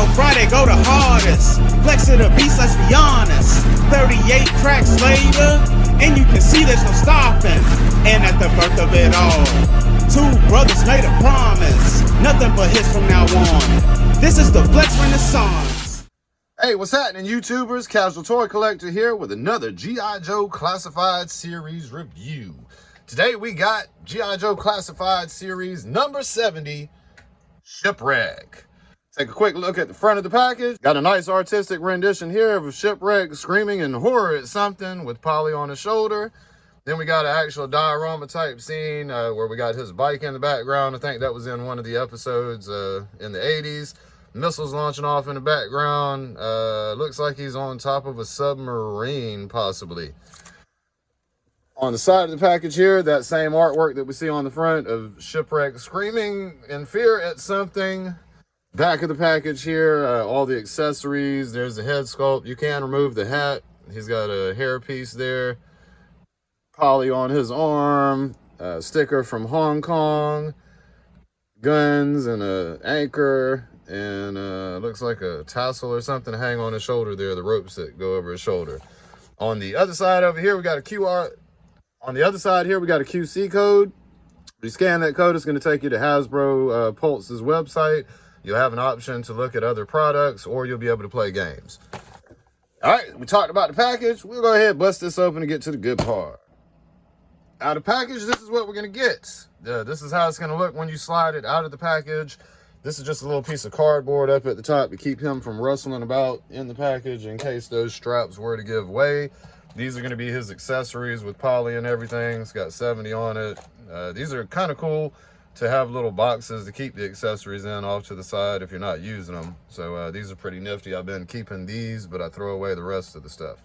know Friday go the hardest. Flex of the beast, let's be honest. 38 tracks later, and you can see there's no stopping. And at the birth of it all, two brothers made a promise. Nothing but hits from now on. This is the Flex Renaissance. Hey, what's happening, YouTubers? Casual Toy Collector here with another G.I. Joe Classified Series review. Today we got G.I. Joe Classified Series number 70, Shipwreck. Take a quick look at the front of the package. Got a nice artistic rendition here of Shipwreck screaming in horror at something with Polly on his shoulder. Then we got an actual diorama type scene where we got his bike in the background. I think that was in one of the episodes in the 80s. Missiles launching off in the background. Looks like he's on top of a submarine, possibly. On the side of the package here, that same artwork that we see on the front of Shipwreck screaming in fear at something. Back of the package here, all the accessories. There's the head sculpt. You can remove the hat. He's got a hairpiece there. Polly on his arm. Sticker from Hong Kong. Guns and an anchor. And looks like a tassel or something to hang on his shoulder there. The ropes that go over his shoulder. On the other side over here, we got a QR. On the other side here, we got a QC code. If you scan that code, it's going to take you to Hasbro Pulse's website. You'll have an option to look at other products, or you'll be able to play games. All right, we talked about the package. We'll go ahead and bust this open and get to the good part. Out of the package, this is what we're going to get. This is how it's going to look when you slide it out of the package. This is just a little piece of cardboard up at the top to keep him from rustling about in the package in case those straps were to give way. These are going to be his accessories with Polly and everything. It's got 70 on it. These are kind of cool to have little boxes to keep the accessories in off to the side if you're not using them. So these are pretty nifty. I've been keeping these, but I throw away the rest of the stuff.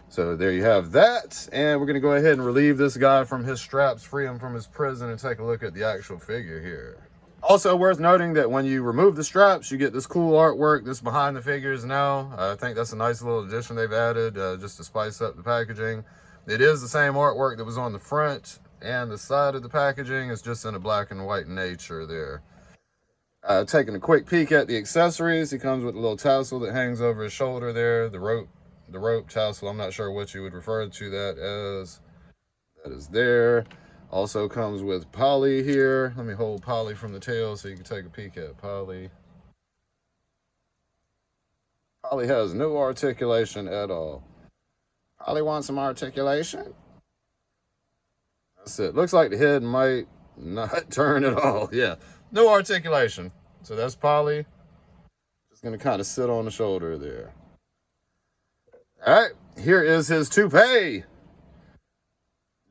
So there you have that. And we're going to go ahead and relieve this guy from his straps, free him from his prison, and take a look at the actual figure here. Also worth noting that when you remove the straps, you get this cool artwork that's behind the figures now. I think that's a nice little addition they've added just to spice up the packaging. It is the same artwork that was on the front and the side of the packaging. It's just in a black and white nature there. Taking a quick peek at the accessories, he comes with a little tassel that hangs over his shoulder there. The rope tassel, I'm not sure what you would refer to that as. That is there. Also comes with Polly here. Let me hold Polly from the tail so you can take a peek at Polly. Polly has no articulation at all. Polly wants some articulation. That's it. Looks like the head might not turn at all. Yeah, no articulation. So that's Polly. Just going to kind of sit on the shoulder there. All right, here is his toupee.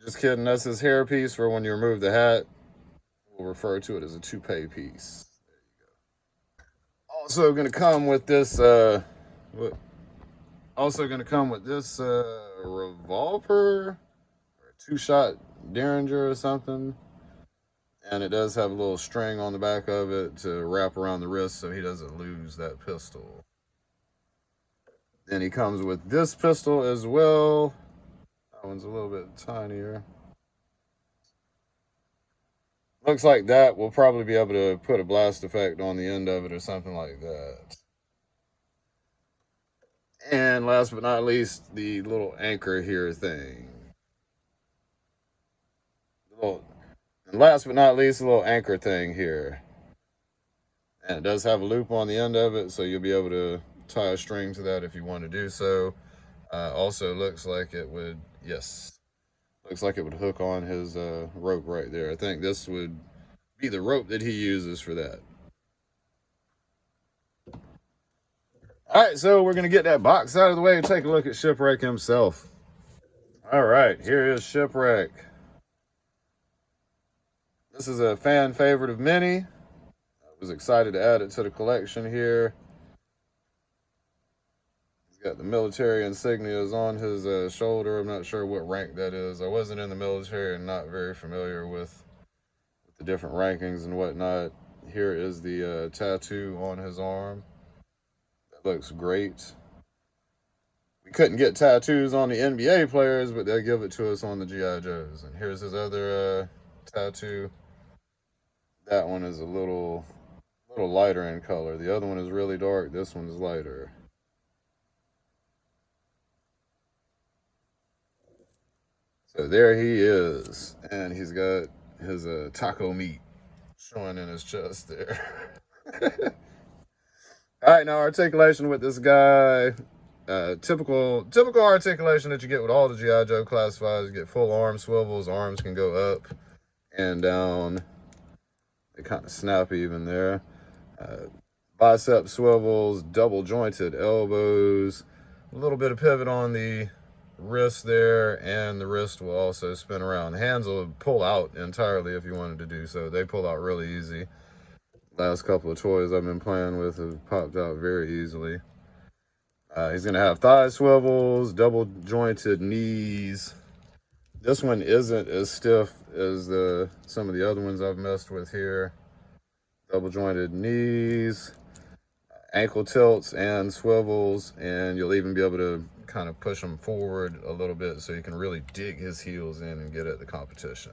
Just kidding, that's his hairpiece for when you remove the hat. We'll refer to it as a toupee piece. There you go. Also going to come with this, revolver, or a two-shot Derringer or something. And it does have a little string on the back of it to wrap around the wrist so he doesn't lose that pistol. Then he comes with this pistol as well. That one's a little bit tinier. Looks like that we'll probably be able to put a blast effect on the end of it or something like that. And last but not least, the little anchor here thing. And last but not least, a little anchor thing here. And it does have a loop on the end of it, so you'll be able to tie a string to that if you want to do so. Also looks like it would, yes, looks like it would hook on his rope right there. I think this would be the rope that he uses for that. All right, so we're going to get that box out of the way and take a look at Shipwreck himself. All right, here is Shipwreck. This is a fan favorite of many. I was excited to add it to the collection here. Got the military insignias on his shoulder. I'm not sure what rank that is. I wasn't in the military and not very familiar with the different rankings and whatnot. Here is the tattoo on his arm. That looks great. We couldn't get tattoos on the NBA players, but they'll give it to us on the G.I. Joes. And here's his other tattoo. That one is a little little lighter in color. The other one is really dark. This one is lighter. So there he is. And he's got his taco meat showing in his chest there. All right, now articulation with this guy. Typical articulation that you get with all the G.I. Joe classifieds. You get full arm swivels. Arms can go up and down. They kind of snap even there. Bicep swivels, double jointed elbows, a little bit of pivot on the wrist there, and the wrist will also spin around. The hands will pull out entirely if you wanted to do so. They pull out really easy. Last couple of toys I've been playing with have popped out very easily. He's going to have thigh swivels, double jointed knees. This one isn't as stiff as some of the other ones I've messed with here. Double jointed knees, ankle tilts and swivels, and you'll even be able to kind of push him forward a little bit so you can really dig his heels in and get at the competition.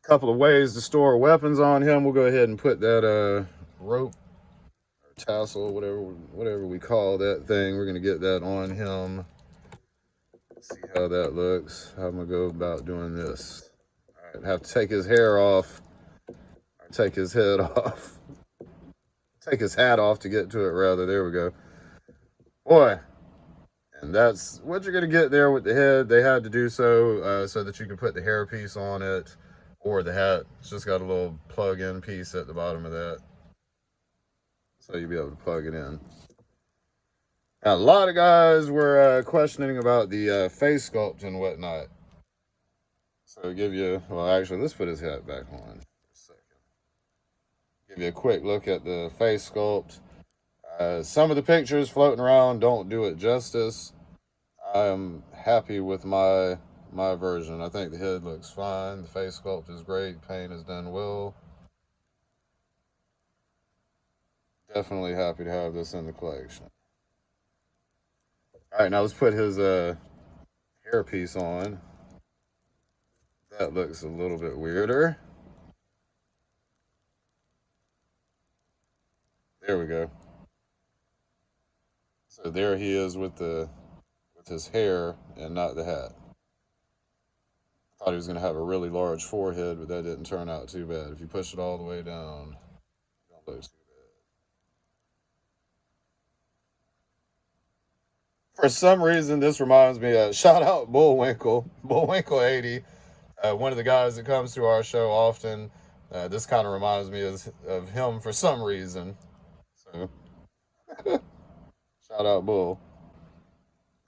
Couple of ways to store weapons on him. We'll go ahead and put that rope or tassel, whatever we call that thing. We're going to get that on him. See how that looks. How I'm going to go about doing this. All right, have to take his hair off, or take his head off. Take his hat off to get to it, rather. There we go. Boy, and that's what you're going to get there with the head. They had to do so so that you can put the hair piece on it, or the hat. It's just got a little plug-in piece at the bottom of that, so you'll be able to plug it in. Now, a lot of guys were questioning about the face sculpt and whatnot. So give you, well, actually, let's put his hat back on for a second. Give you a quick look at the face sculpt. Some of the pictures floating around don't do it justice. I am happy with my version. I think the head looks fine. The face sculpt is great. Paint is done well. Definitely happy to have this in the collection. All right, now let's put his hairpiece on. That looks a little bit weirder. There we go. So there he is with his hair and not the hat. I thought he was going to have a really large forehead, but that didn't turn out too bad. If you push it all the way down, it don't look too bad. For some reason, this reminds me of, shout out Bullwinkle 80, one of the guys that comes to our show often. This kind of reminds me of him for some reason. So, shout out Bull.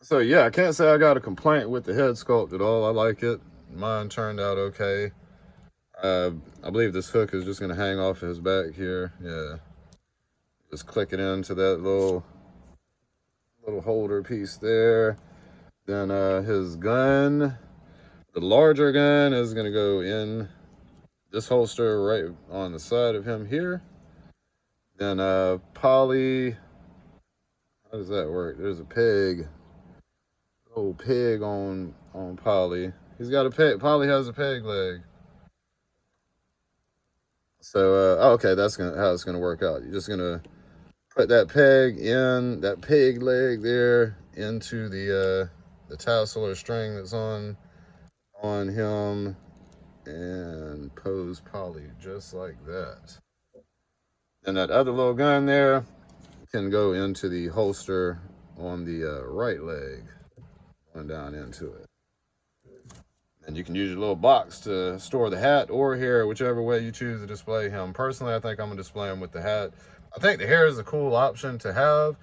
So yeah, I can't say I got a complaint with the head sculpt at all. I like it. Mine turned out okay. I believe this hook is just going to hang off of his back here. Yeah. Just click it into that little holder piece there. Then his gun, the larger gun, is going to go in this holster right on the side of him here. Then poly, how does that work? There's a peg, old peg on poly. He's got a peg. Poly has a peg leg. So okay, that's how it's gonna work out. You're just gonna put that peg in, that peg leg there, into the tassel or string that's on him, and pose poly just like that. And that other little gun there can go into the holster on the right leg, going down into it. And you can use your little box to store the hat or hair, whichever way you choose to display him. Personally, I think I'm going to display him with the hat. I think the hair is a cool option to have,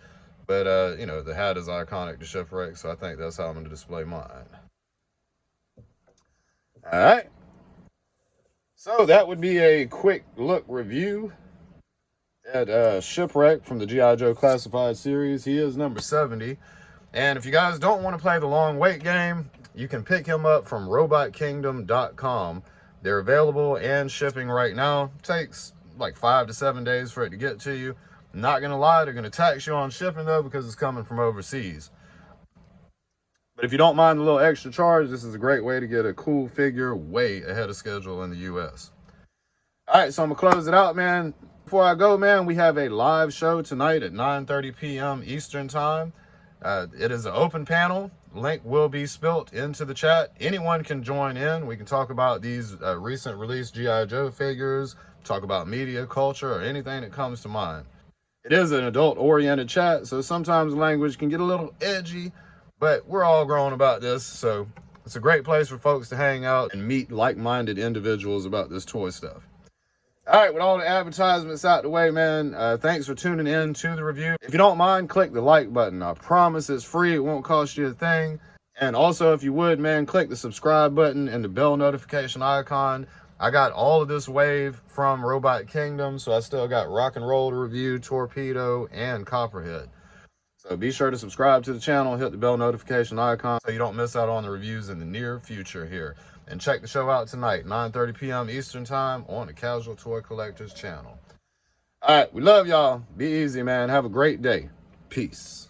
but, you know, the hat is iconic to Shipwreck, so I think that's how I'm going to display mine. All right. So that would be a quick look review at Shipwreck from the G.I. Joe Classified series. He is number 70. And if you guys don't want to play the long wait game, you can pick him up from robotkingdom.com. They're available and shipping right now. It takes like 5 to 7 days for it to get to you. Not gonna lie, they're gonna tax you on shipping though, because it's coming from overseas. But if you don't mind a little extra charge, this is a great way to get a cool figure way ahead of schedule in the US. All right, so I'm gonna close it out, man. Before I go, man, we have a live show tonight at 9:30 p.m. Eastern time. It is an open panel. Link will be spilt into the chat. Anyone can join in. We can talk about these recent released G.I. Joe figures, talk about media, culture, or anything that comes to mind. It is an adult-oriented chat, so sometimes language can get a little edgy, but we're all grown about this, so it's a great place for folks to hang out and meet like-minded individuals about this toy stuff. All right, with all the advertisements out the way, man, thanks for tuning in to the review. If you don't mind, click the like button. I promise it's free. It won't cost you a thing. And also, if you would, man, click the subscribe button and the bell notification icon. I got all of this wave from Robot Kingdom, so I still got Rock and Roll to review, Torpedo, and Copperhead. So be sure to subscribe to the channel, hit the bell notification icon so you don't miss out on the reviews in the near future here. And check the show out tonight, 9:30 p.m. Eastern time on the Casual Toy Collectors channel. All right, we love y'all. Be easy, man. Have a great day. Peace.